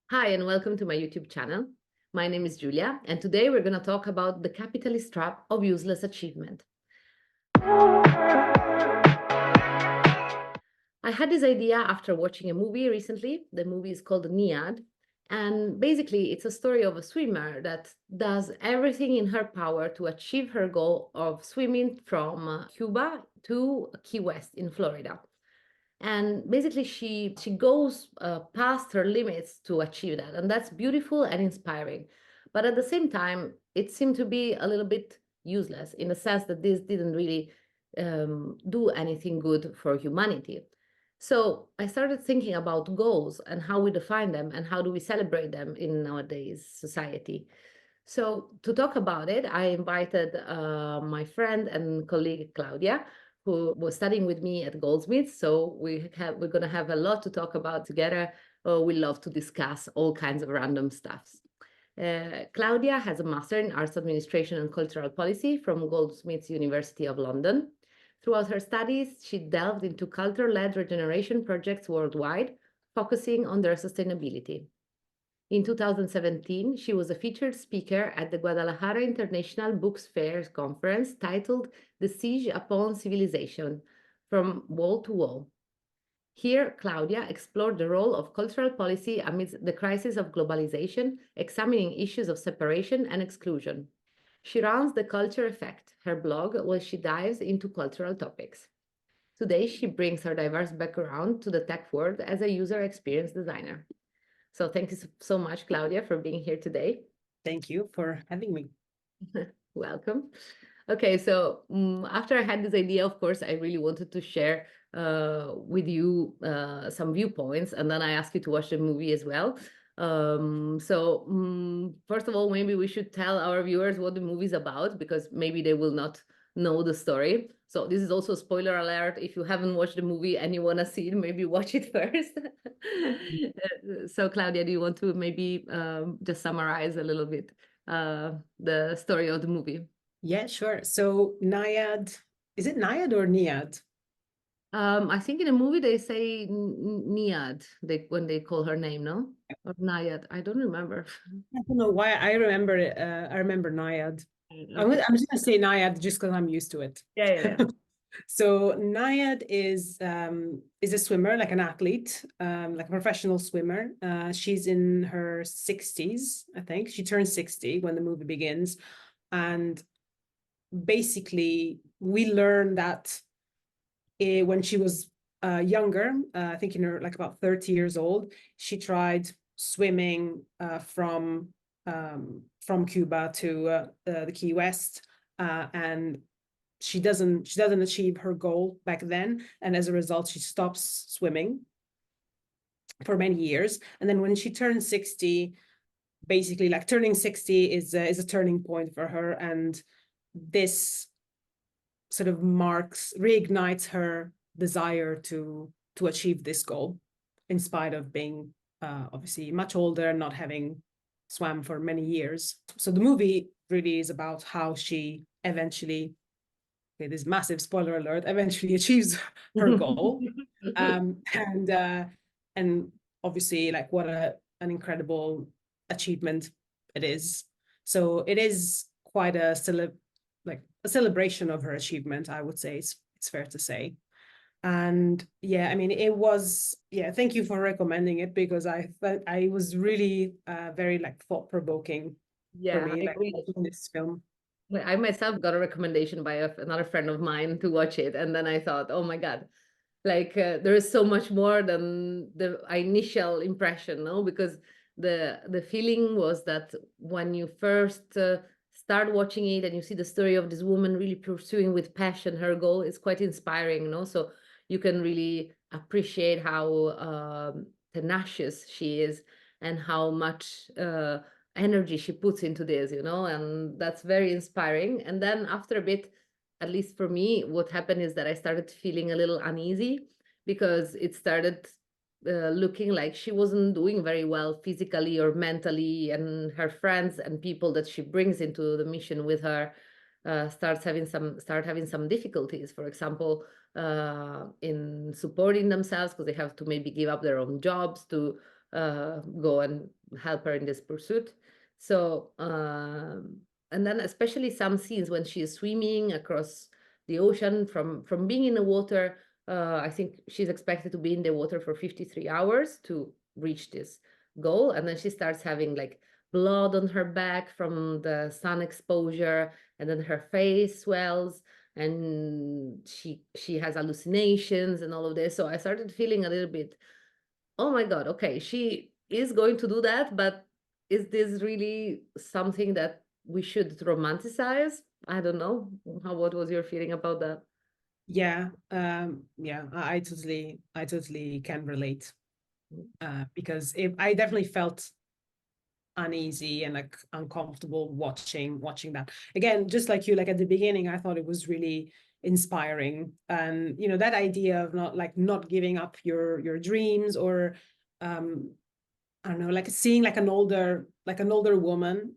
Hi, and welcome to my YouTube channel. My name is Julia, and today we're going to talk about the capitalist trap of useless achievement. I had this idea after watching a movie recently. The movie is called NYAD, and basically it's a story of a swimmer that does everything in her power to achieve her goal of swimming from Cuba to Key West in Florida. And basically she goes past her limits to achieve that, and that's beautiful and inspiring. But at the same time, it seemed to be a little bit useless in the sense that this didn't really do anything good for humanity. So I started thinking about goals and how we define them and how do we celebrate them in nowadays society. So to talk about it, I invited my friend and colleague Claudia, who was studying with me at Goldsmith. So we're going to have a lot to talk about together. We love to discuss all kinds of random stuffs. Claudia has a master in arts administration and cultural policy from Goldsmiths University of London. Throughout her studies, she delved into culture-led regeneration projects worldwide, focusing on their sustainability. In 2017, she was a featured speaker at the Guadalajara International Books Fair conference titled The Siege Upon Civilization, From Wall to Wall. Here, Claudia explored the role of cultural policy amidst the crisis of globalization, examining issues of separation and exclusion. She runs The Culture Effect, her blog, where she dives into cultural topics. Today, she brings her diverse background to the tech world as a user experience designer. So thank you so much, Claudia, for being here today. Thank you for having me. Welcome. Okay, so after I had this idea, of course, I really wanted to share with you some viewpoints, and then I asked you to watch the movie as well. First of all, maybe we should tell our viewers what the movie is about, because maybe they will not know the story. So this is also a spoiler alert. If you haven't watched the movie and you want to see it, maybe watch it first. So Claudia, do you want to maybe just summarize a little bit the story of the movie? Yeah, sure. So NYAD, is it NYAD or NYAD? I think in the movie they say Niad, when they call her name, no? Or Nayad. I don't remember. I don't know why I remember it. I remember NYAD. Okay. I'm just gonna say NYAD just because I'm used to it. Yeah, yeah, yeah. So NYAD is a swimmer, like an athlete, like a professional swimmer. She's in her 60s, I think. She turns 60 when the movie begins. And basically, we learn that when she was younger, I think in her like about 30 years old, she tried swimming from Cuba to the Key West, and she doesn't achieve her goal back then, and as a result, she stops swimming for many years. And then when she turns 60, basically like turning 60 is a turning point for her, and this sort of reignites her desire to achieve this goal, in spite of being obviously much older and not having swam for many years. So the movie really is about how she eventually, okay, this massive spoiler alert, eventually achieves her goal. And obviously like what an incredible achievement it is. So it is quite a celebration of her achievement, I would say. It's fair to say. And yeah, I mean, it was, yeah, thank you for recommending it, because I thought I was really very like thought-provoking for Yeah, me, I like agree. watching this film. I myself got a recommendation by another friend of mine to watch it, and then I thought, oh my God, like there is so much more than the initial impression, no? Because the feeling was that when you first start watching it and you see the story of this woman really pursuing with passion her goal, it's quite inspiring, no? So you can really appreciate how tenacious she is and how much energy she puts into this, and that's very inspiring. And then after a bit, at least for me, what happened is that I started feeling a little uneasy because it started looking like she wasn't doing very well physically or mentally, and her friends and people that she brings into the mission with her start having some difficulties. For example, in supporting themselves because they have to maybe give up their own jobs to go and help her in this pursuit. So and then especially some scenes when she is swimming across the ocean from being in the water. I think she's expected to be in the water for 53 hours to reach this goal, and then she starts having like blood on her back from the sun exposure, and then her face swells, and she has hallucinations and all of this. So I started feeling a little bit, oh my God, okay, she is going to do that, but is this really something that we should romanticize? I don't know. What was your feeling about that? Yeah, yeah, I totally can relate. Because I definitely felt uneasy and like uncomfortable watching that. Again, just like you, like at the beginning, I thought it was really inspiring. And you know, that idea of not giving up your dreams, or I don't know, like seeing like an older woman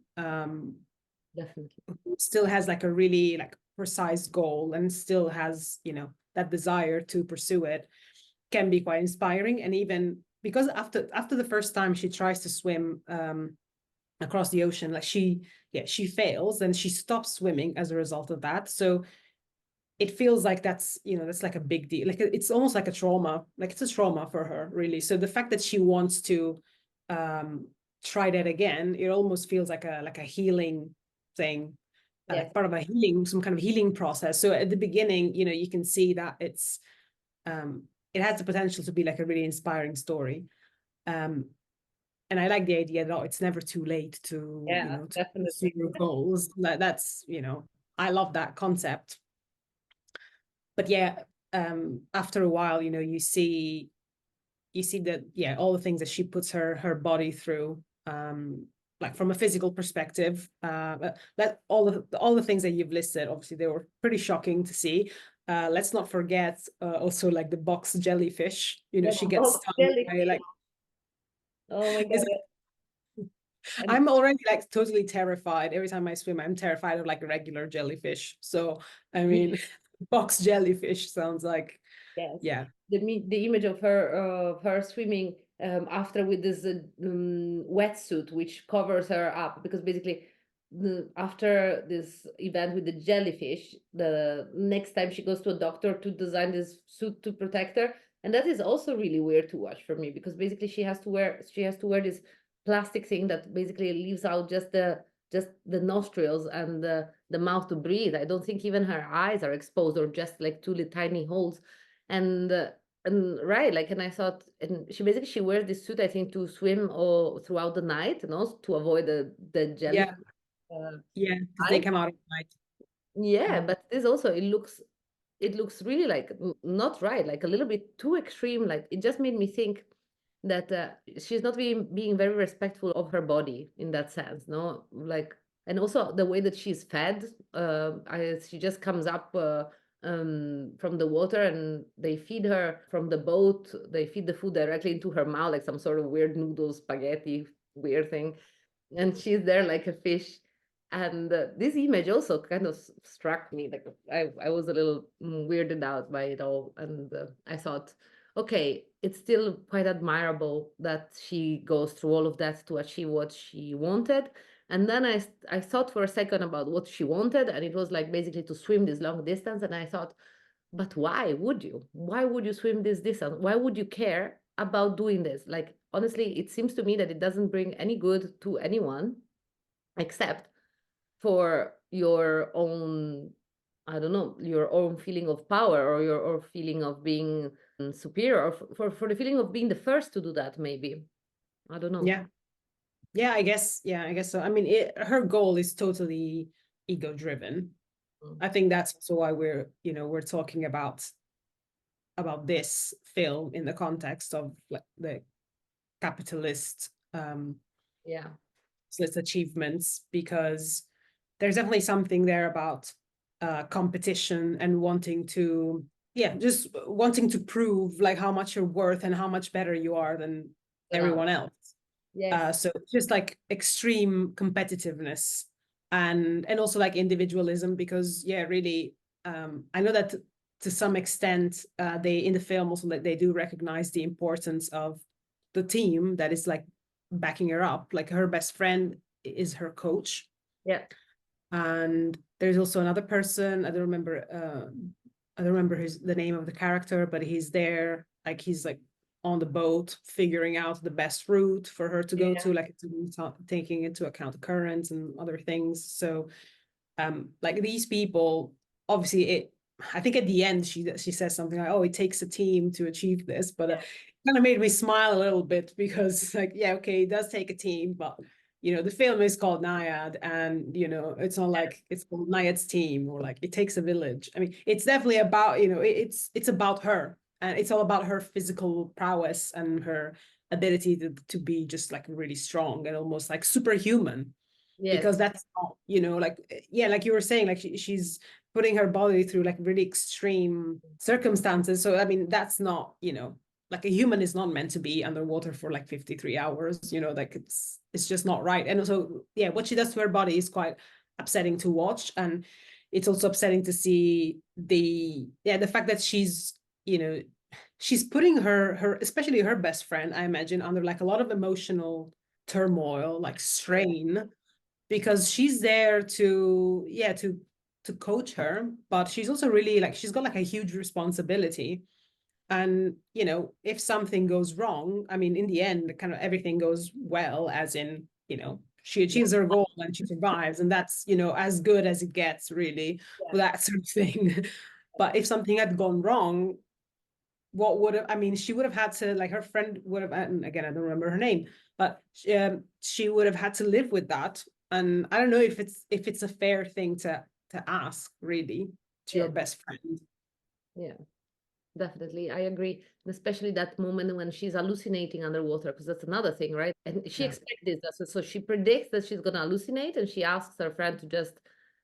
Definitely. who still has like a really like precise goal and still has, you know, that desire to pursue it, can be quite inspiring. And even because after the first time she tries to swim across the ocean, like she fails and she stops swimming as a result of that. So it feels like that's, you know, that's like a big deal. Like it's almost like a trauma, like it's a trauma for her, really. So the fact that she wants to try that again, it almost feels like a healing thing, Yes. like part of a healing, some kind of healing process. So at the beginning, you know, you can see that it has the potential to be like a really inspiring story. And I like the idea that, oh, it's never too late to, you Yeah, know, to pursue definitely. your goals. That's, you know, I love that concept. But yeah, after a while, you know, you see that, yeah, all the things that she puts her body through, like from a physical perspective, that all the things that you've listed, obviously they were pretty shocking to see. Let's not forget also like the box jellyfish, you know, Yeah, she gets oh, stung jellyfish. by like, Oh my is God. And I'm already like totally terrified. Every time I swim, I'm terrified of like regular jellyfish. So, I mean, box jellyfish sounds like, yes, yeah. the image of her swimming after with this wetsuit which covers her up, because basically after this event with the jellyfish, the next time she goes to a doctor to design this suit to protect her, and that is also really weird to watch for me, because basically she has to wear this plastic thing that basically leaves out just the nostrils and the mouth to breathe. I don't think even her eyes are exposed, or just like two little tiny holes. And right, like, and I thought, and she basically she wears this suit, I think, to swim or throughout the night, and also to avoid the jelly. Yeah. Uh, Yeah. Because they I come out at night. Yeah, Mm. but this also it looks really like not right, like a little bit too extreme. Like it just made me think that she's not being very respectful of her body in that sense, no? Like, and also the way that she's fed. She just comes up from the water, and they feed her from the boat. They feed the food directly into her mouth, like some sort of weird noodle spaghetti weird thing, and she's there like a fish. And this image also kind of struck me, like I was a little weirded out by it all, and I thought, okay, it's still quite admirable that she goes through all of that to achieve what she wanted. And then I thought for a second about what she wanted, and it was like basically to swim this long distance. And I thought, but why would you? Why would you swim this distance? Why would you care about doing this? Like, honestly, it seems to me that it doesn't bring any good to anyone except for your own, I don't know, your own feeling of power, or your or feeling of being superior, or for the feeling of being the first to do that, maybe. I don't know. Yeah. Yeah, I guess. Yeah, I guess so. I mean, her goal is totally ego driven. Mm. I think that's also why we're, you know, we're talking about this film in the context of like the capitalist Yeah. its achievements, because there's definitely something there about competition and wanting to, yeah, just wanting to prove like how much you're worth and how much better you are than Than others. everyone else. Yes. So just like extreme competitiveness, and also like individualism, because yeah, really, I know that to some extent they in the film also, like they do recognize the importance of the team that is like backing her up. Like her best friend is her coach. Yeah. And there's also another person, I don't remember the name of the character, but he's there, like he's like on the boat figuring out the best route for her to go to, like taking into account the currents and other things. So like these people, obviously I think at the end she says something like, oh, it takes a team to achieve this, but it kind of made me smile a little bit, because like, yeah, okay, it does take a team, but you know, the film is called NYAD, and you know, it's not like it's called NYAD's team, or like it takes a village. I mean, it's definitely about, you know, it's about her, and it's all about her physical prowess and her ability to be just like really strong and almost like superhuman. Yes. Because that's not, you know, like, yeah, like you were saying, like she's putting her body through like really extreme circumstances. So I mean, that's not, you know, like a human is not meant to be underwater for like 53 hours, you know, like it's just not right. And also, yeah, what she does to her body is quite upsetting to watch. And it's also upsetting to see the fact that she's, you know, she's putting her especially her best friend, I imagine, under like a lot of emotional turmoil, like strain, because she's there to coach her, but she's also really like, she's got like a huge responsibility. And you know, if something goes wrong, I mean, in the end kind of everything goes well, as in, you know, she achieves her goal and she survives, and that's, you know, as good as it gets really, for that sort of thing. But if something had gone wrong, what would have, I mean, she would have had to, like her friend would have, and again, I don't remember her name, but she would have had to live with that. And I don't know if it's a fair thing to ask really to your best friend. Yeah, definitely. I agree. And especially that moment when she's hallucinating underwater, because that's another thing, right? And she expects this. So she predicts that she's going to hallucinate, and she asks her friend to just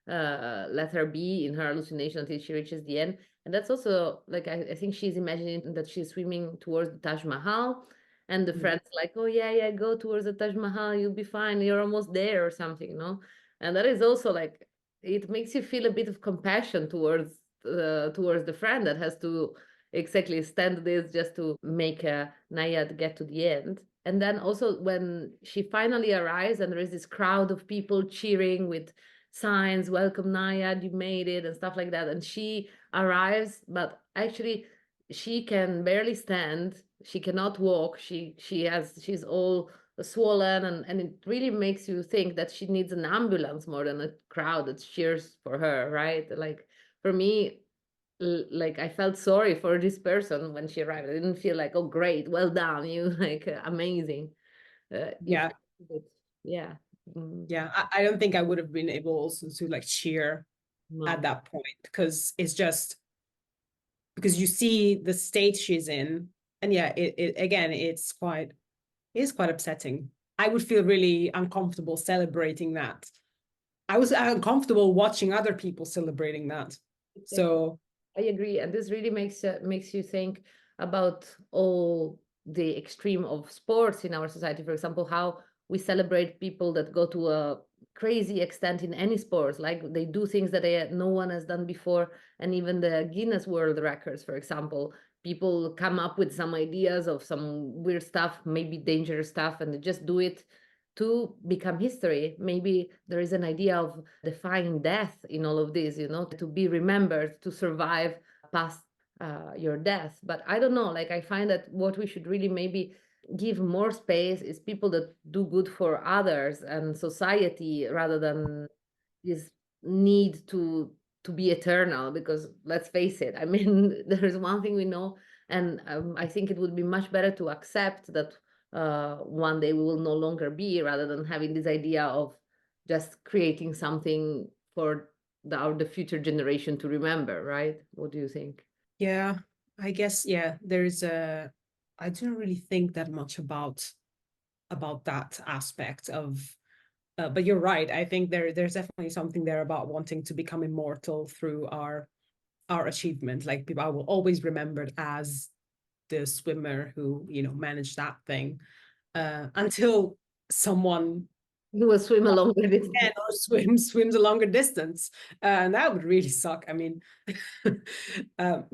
let her be in her hallucination until she reaches the end. And that's also like, I think she's imagining that she's swimming towards the Taj Mahal. And the friend's like, oh, yeah, go towards the Taj Mahal. You'll be fine. You're almost there or something, you know? And that is also like, it makes you feel a bit of compassion towards the friend that has to exactly stand this just to make NYAD get to the end. And then also when she finally arrives and there is this crowd of people cheering with signs, welcome NYAD, you made it, and stuff like that. And she arrives, but actually she can barely stand. She cannot walk. She's all swollen, and it really makes you think that she needs an ambulance more than a crowd that cheers for her, right? Like for me, like I felt sorry for this person when she arrived. I didn't feel like, oh great, well done, you like amazing. Yeah. Yeah. Yeah, I don't think I would have been able also to like cheer at No. that point, because it's just because you see the state she's in, and yeah, it again, it's quite upsetting. I would feel really uncomfortable celebrating that. I was uncomfortable watching other people celebrating that. Exactly. So I agree, and this really makes you think about all the extreme of sports in our society. For example, how we celebrate people that go to a crazy extent in any sport, like they do things that no one has done before, and even the Guinness World Records, for example, people come up with some ideas of some weird stuff, maybe dangerous stuff, and they just do it to become history. Maybe there is an idea of defying death in all of this, you know, to be remembered, to survive past your death. But I don't know, like I find that what we should really maybe give more space is people that do good for others and society, rather than this need to be eternal. Because let's face it, I mean, there's one thing we know, and I think it would be much better to accept that one day we will no longer be, rather than having this idea of just creating something for the future generation to remember, right? What do you think? yeah, I guess, yeah, I didn't really think that much about that aspect of, but you're right. I think there's definitely something there about wanting to become immortal through our achievement. Like people, I will always remembered as the swimmer who, you know, managed that thing, until someone You will swim along with it. or swims a longer distance, and that would really suck. I mean,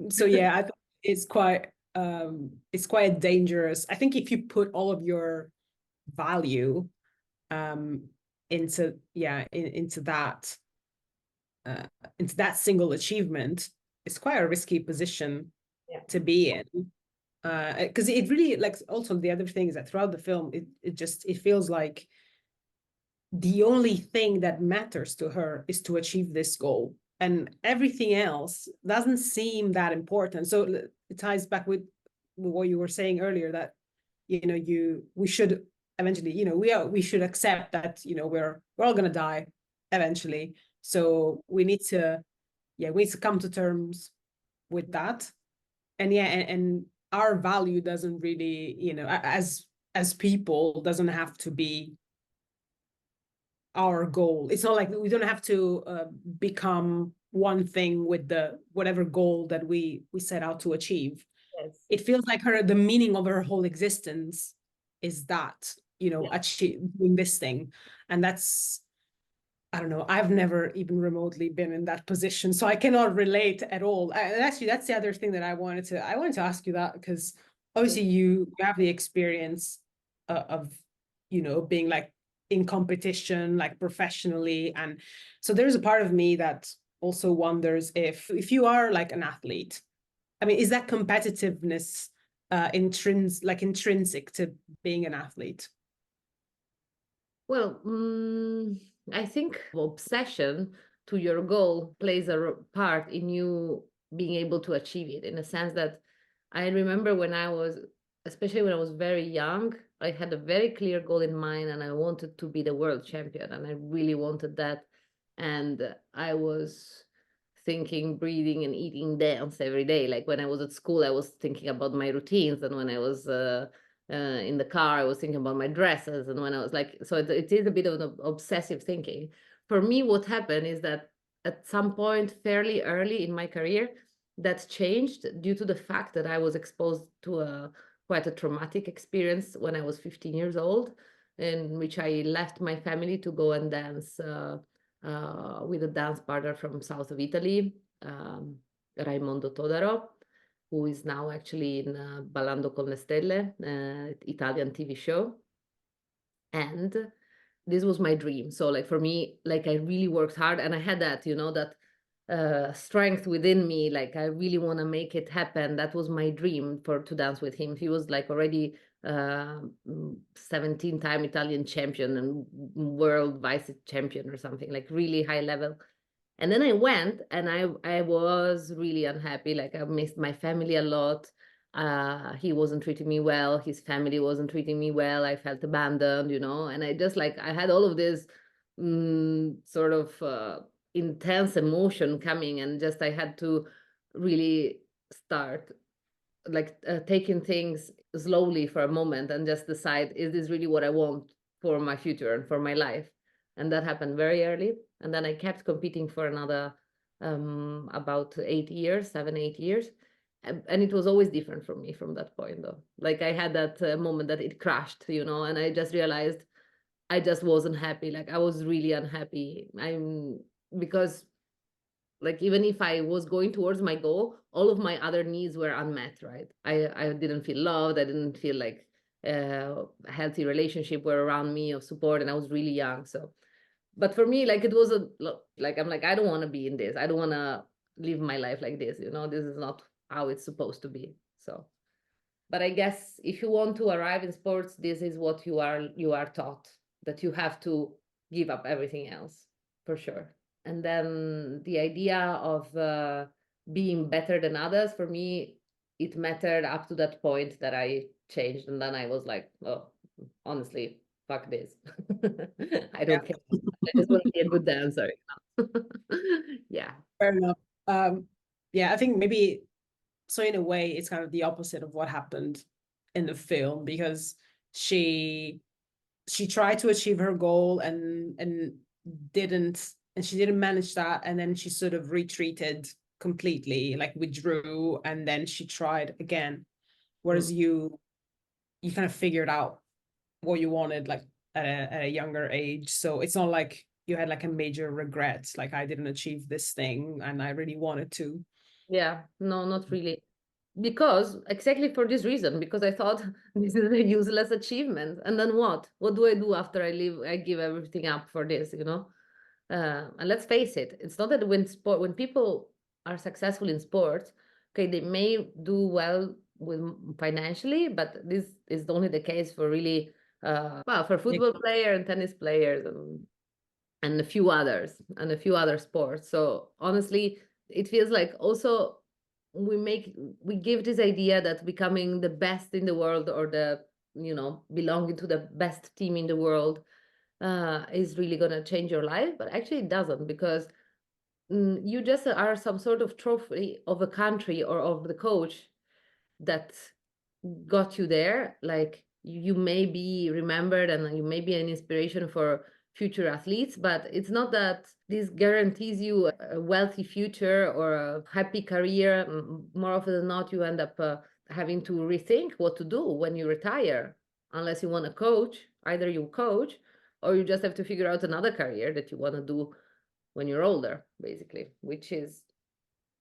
so yeah, I thought it's quite it's quite dangerous. I think if you put all of your value into that single achievement, it's quite a risky position to be in. Because it really, like, also the other thing is that throughout the film, it feels like the only thing that matters to her is to achieve this goal, and everything else doesn't seem that important. So it ties back with what you were saying earlier, that we should eventually, we should accept that we're all gonna die eventually. So we need to come to terms with that. And our value doesn't really, as people, doesn't have to be our goal. It's not like we don't have to become one thing with the whatever goal that we set out to achieve. Yes. It feels like the meaning of her whole existence is that, achieving this thing. And that's, I don't know, I've never even remotely been in that position, so I cannot relate at all. And actually, that's the other thing that I wanted to ask you, that because obviously you have the experience of being like in competition, like professionally, and so there's a part of me that also wonders if you are like an athlete, I mean, is that competitiveness intrinsic to being an athlete? Well, I think obsession to your goal plays a part in you being able to achieve it, in a sense that I remember especially when I was very young, I had a very clear goal in mind and I wanted to be the world champion, and I really wanted that. And I was thinking, breathing, and eating dance every day. Like when I was at school, I was thinking about my routines, and when I was in the car, I was thinking about my dresses, and when I was like, so it is a bit of an obsessive thinking. For me, what happened is that at some point fairly early in my career, that changed due to the fact that I was exposed to quite a traumatic experience when I was 15 years old, in which I left my family to go and dance with a dance partner from south of Italy, Raimondo Todaro, who is now actually in Ballando con le Stelle, Italian TV show. And this was my dream. So like for me, like I really worked hard, and I had that, that strength within me. Like I really want to make it happen. That was my dream, to dance with him. He was like already 17-time Italian champion and world vice champion or something, like really high level. And then I went, and I was really unhappy. Like I missed my family a lot. He wasn't treating me well. His family wasn't treating me well. I felt abandoned, and I just like, I had all of this sort of intense emotion coming, and just I had to really start like taking things slowly for a moment and just decide, is this really what I want for my future and for my life? And that happened very early. And then I kept competing for another about 8 years, 7, 8 years. And it was always different for me from that point, though. Like I had that moment that it crashed, and I just realized I just wasn't happy. Like I was really unhappy. Because like even if I was going towards my goal, all of my other needs were unmet, right? I didn't feel loved. I didn't feel like a healthy relationship were around me of support, and I was really young. So, but for me, like it was like, I'm like, I don't want to be in this. I don't want to live my life like this. This is not how it's supposed to be. So, but I guess if you want to arrive in sports, this is what you are taught, that you have to give up everything else, for sure. And then the idea of being better than others, for me, it mattered up to that point that I changed. And then I was like, oh, honestly, fuck this. I don't care. I just want to be a good dancer. Yeah. Fair enough. Yeah, I think maybe, so in a way, it's kind of the opposite of what happened in the film, because she tried to achieve her goal and she didn't manage that, and then she sort of retreated completely, like withdrew, and then she tried again. Whereas you kind of figured out what you wanted, like at a younger age. So it's not like you had like a major regret, like I didn't achieve this thing and I really wanted to. Yeah, no, not really. because exactly for this reason, because I thought this is a useless achievement. And then what? What do I do after I leave? I give everything up for this, you know? And let's face it, it's not that when people are successful in sports, okay, they may do well with financially, but this is only the case for really well, for football player and tennis players and a few others and a few other sports. So honestly, it feels like also we give this idea that becoming the best in the world or the, you know, belonging to the best team in the world is really going to change your life, but actually it doesn't, because you just are some sort of trophy of a country or of the coach that got you there. Like you may be remembered and you may be an inspiration for future athletes, but it's not that this guarantees you a wealthy future or a happy career. More often than not, you end up having to rethink what to do when you retire, unless you want to coach. Either you coach or you just have to figure out another career that you want to do when you're older, basically, which is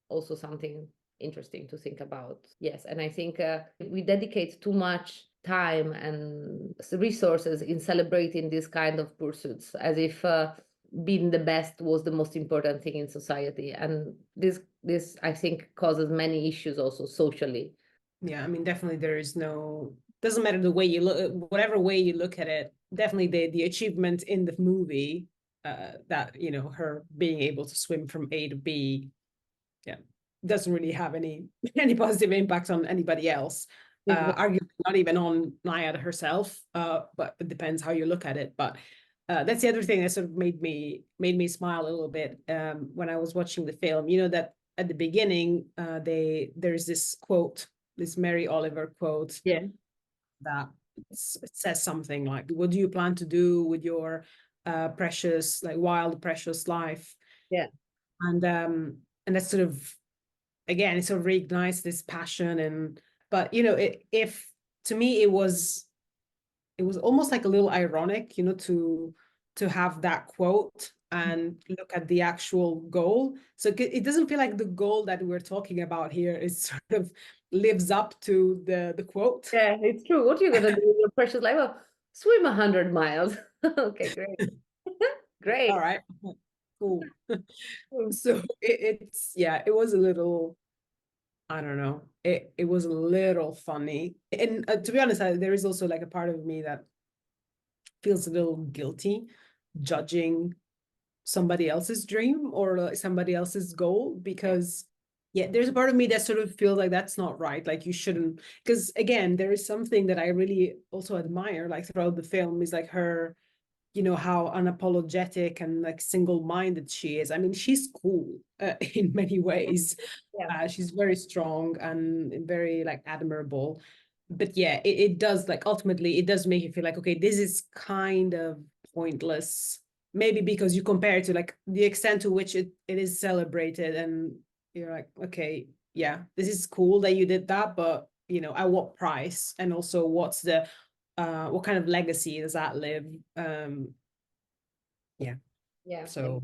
also something interesting to think about. Yes, and I think we dedicate too much time and resources in celebrating this kind of pursuits, as if being the best was the most important thing in society. And this I think causes many issues also socially. Yeah, I mean, definitely there is no, doesn't matter the way you look, whatever way you look at it, definitely the achievement in the movie, that, you know, her being able to swim from A to B, yeah, doesn't really have any any positive impact on anybody else. Exactly. Arguably not even on NYAD herself, but it depends how you look at it. But that's the other thing that sort of made me smile a little bit when I was watching the film. You know that at the beginning, there's this quote, this Mary Oliver quote Yeah. that it says something like, "What do you plan to do with your precious, like wild, precious life?" Yeah. And that's sort of, again, it sort of reignites this passion. And but you know, if to me it was almost like a little ironic, you know, to have that quote and look at the actual goal. So it doesn't feel like the goal that we're talking about here is sort of lives up to the quote. Yeah, it's true. What are you gonna do with your precious life? Well, swim 100 miles. Okay, great. All Great. right, cool. So it's, yeah, it was a little, I don't know. It was a little funny. And to be honest, there is also like a part of me that feels a little guilty judging somebody else's dream or like somebody else's goal, because yeah, there's a part of me that sort of feels like that's not right. Like you shouldn't, because again, there is something that I really also admire like throughout the film is like her, you know, how unapologetic and like single-minded she is. I mean, she's cool in many ways. Yeah. She's very strong and very like admirable. But yeah, it does, like, ultimately it does make you feel like, okay, this is kind of pointless. Maybe because you compare it to like the extent to which it is celebrated, and you're like, okay, yeah, this is cool that you did that, but you know, at what price? And also what's the what kind of legacy does that live? Yeah. Yeah. So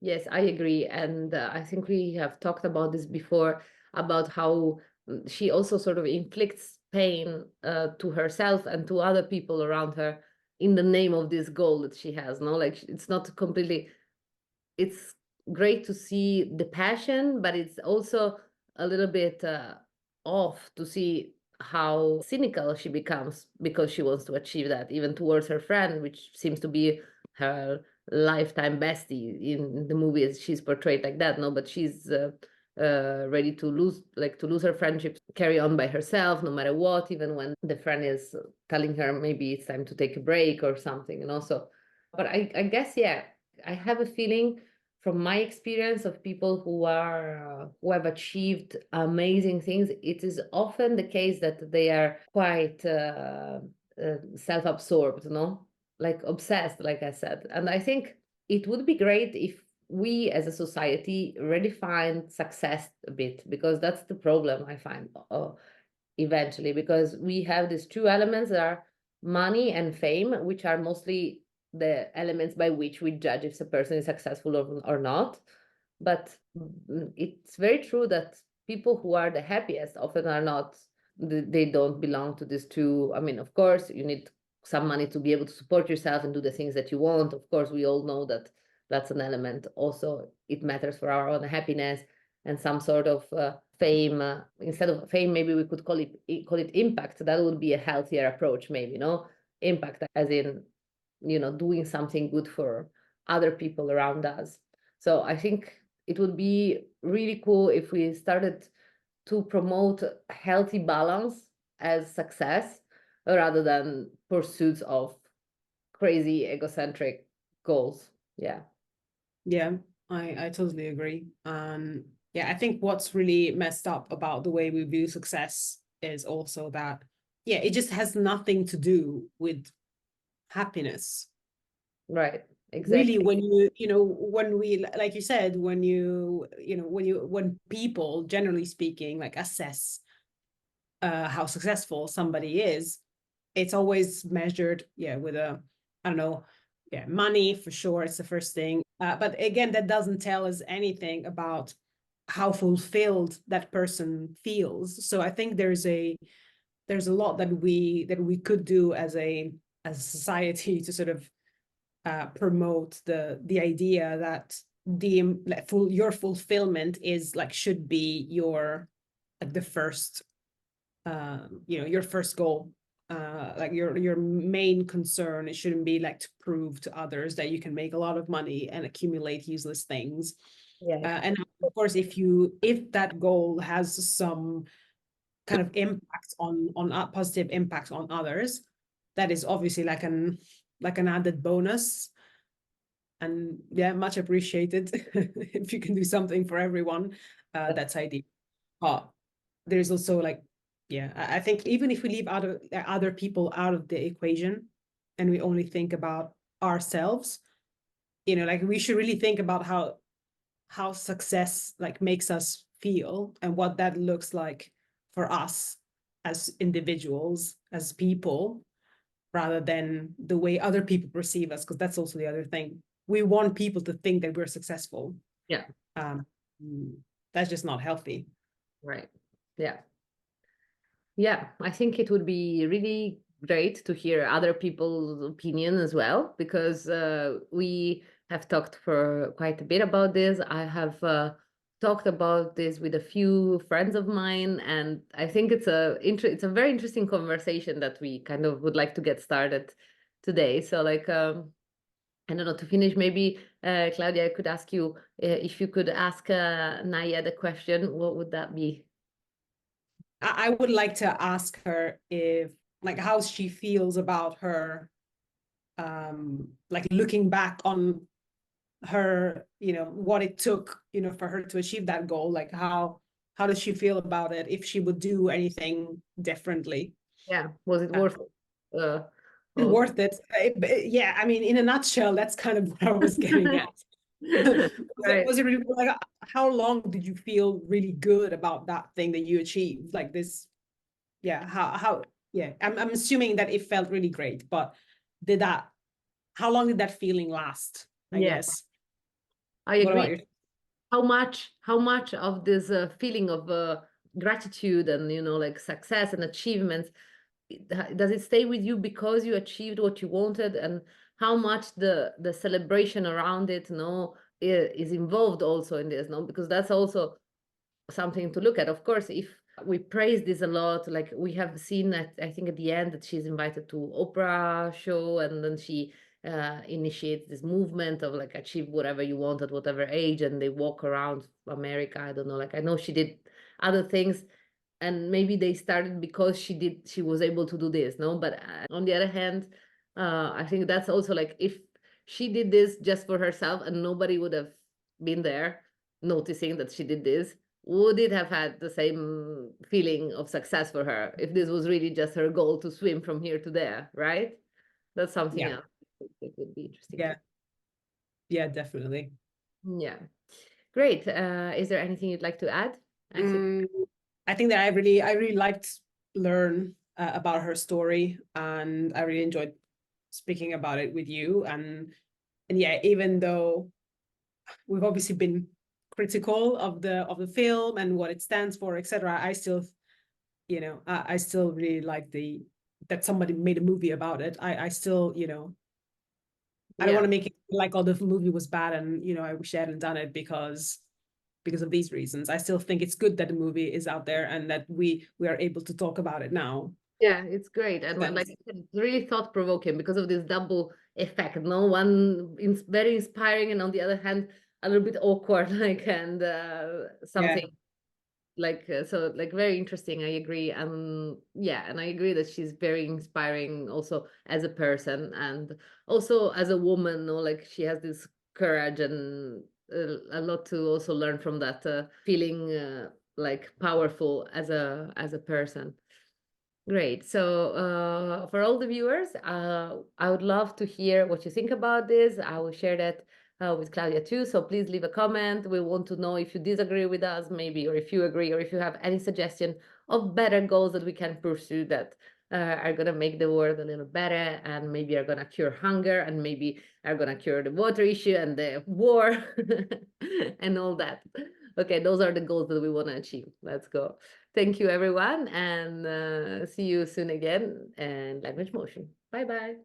Yes, I agree. And I think we have talked about this before about how she also sort of inflicts pain to herself and to other people around her in the name of this goal that she has. No, like it's not completely, it's great to see the passion, but it's also a little bit off to see how cynical she becomes because she wants to achieve that, even towards her friend, which seems to be her lifetime bestie in the movies. She's portrayed like that, no, but she's ready to lose her friendship, carry on by herself, no matter what, even when the friend is telling her maybe it's time to take a break or something, and also. But I guess, yeah, I have a feeling from my experience of people who have achieved amazing things, it is often the case that they are quite self-absorbed, no, like obsessed, like I said. And I think it would be great if we as a society redefine success a bit, because that's the problem I find eventually, because we have these two elements that are money and fame, which are mostly the elements by which we judge if a person is successful or not. But it's very true that people who are the happiest often are not, they don't belong to these two. I mean, of course, you need some money to be able to support yourself and do the things that you want. Of course, we all know that that's an element. Also, it matters for our own happiness and some sort of fame. Instead of fame, maybe we could call it impact. That would be a healthier approach, maybe, no? Impact as in, doing something good for other people around us. So I think it would be really cool if we started to promote healthy balance as success rather than pursuits of crazy egocentric goals. Yeah. Yeah, I totally agree. Yeah, I think what's really messed up about the way we view success is also that, yeah, it just has nothing to do with happiness. Right. Really, Exactly. when when we, like you said, when people, generally speaking, like assess how successful somebody is, it's always measured, yeah, with I don't know, yeah, money for sure. It's the first thing. But again, that doesn't tell us anything about how fulfilled that person feels. So I think there's a lot that we could do as a society to sort of promote the idea that your fulfillment is like should be your like the first your first goal, like your main concern. It shouldn't be like to prove to others that you can make a lot of money and accumulate useless things. Yeah. And of course, if that goal has some kind of impact on positive impact on others, that is obviously like an added bonus. And yeah, much appreciated. If you can do something for everyone, that's ideal. But there's also like, yeah, I think even if we leave other people out of the equation and we only think about ourselves, like we should really think about how success like makes us feel and what that looks like for us as individuals, as people, rather than the way other people perceive us, because that's also the other thing. We want people to think that we're successful. Yeah. Um, that's just not healthy. Right. Yeah. Yeah, I think it would be really great to hear other people's opinion as well, because we have talked for quite a bit about this. I have talked about this with a few friends of mine, and I think it's a very interesting conversation that we kind of would like to get started today. So, like, I don't know, to finish, maybe Claudia, I could ask you if you could ask Naya the question, what would that be? I would like to ask her if like how she feels about her like looking back on her, what it took, for her to achieve that goal. Like how does she feel about it, if she would do anything differently. Yeah, was it uh, worth it? Oh. Worth it. Yeah, I mean, in a nutshell, that's kind of what I was getting at. Right. Was it really like how long did you feel really good about that thing that you achieved? Like this, yeah, how yeah. I'm assuming that it felt really great, but did that how long did that feeling last? I Yeah, guess. I What agree. about your How much of this feeling of gratitude and like success and achievements does it stay with you because you achieved what you wanted, and how much the celebration around it, is involved also in this, no? Because that's also something to look at. Of course, if we praise this a lot, like we have seen that, I think at the end that she's invited to Oprah show, and then she initiates this movement of like achieve whatever you want at whatever age, and they walk around America. I don't know, like I know she did other things, and maybe they started because she was able to do this, no? But on the other hand, I think that's also like if she did this just for herself and nobody would have been there noticing that she did this, would it have had the same feeling of success for her if this was really just her goal to swim from here to there, right? That's something yeah else. It would be interesting to. yeah yeah definitely. Yeah. Great. Is there anything you'd like to add, Axel? Mm, I think that I really liked learn about her story, and I really enjoyed speaking about it with you. And yeah, even though we've obviously been critical of the film and what it stands for, etc., I still, you know, I still really like that somebody made a movie about it. I still, you know, I don't want to make it like, oh, the movie was bad and, you know, I wish I hadn't done it because of these reasons. I still think it's good that the movie is out there and that we are able to talk about it now. Yeah, it's great. And like it's really thought-provoking because of this double effect. No one very inspiring, and on the other hand, a little bit awkward, like, and something like so like very interesting. I agree. Yeah, and I agree that she's very inspiring also as a person and also as a woman, no, like she has this courage and a lot to also learn from that, feeling like powerful as a person. Great. So for all the viewers, I would love to hear what you think about this. I will share that with Claudia too. So please leave a comment. We want to know if you disagree with us, maybe, or if you agree, or if you have any suggestion of better goals that we can pursue that are going to make the world a little better and maybe are going to cure hunger and maybe are going to cure the water issue and the war and all that. Okay, those are the goals that we want to achieve. Let's go. Thank you, everyone, and see you soon again in Language Motion. Bye-bye.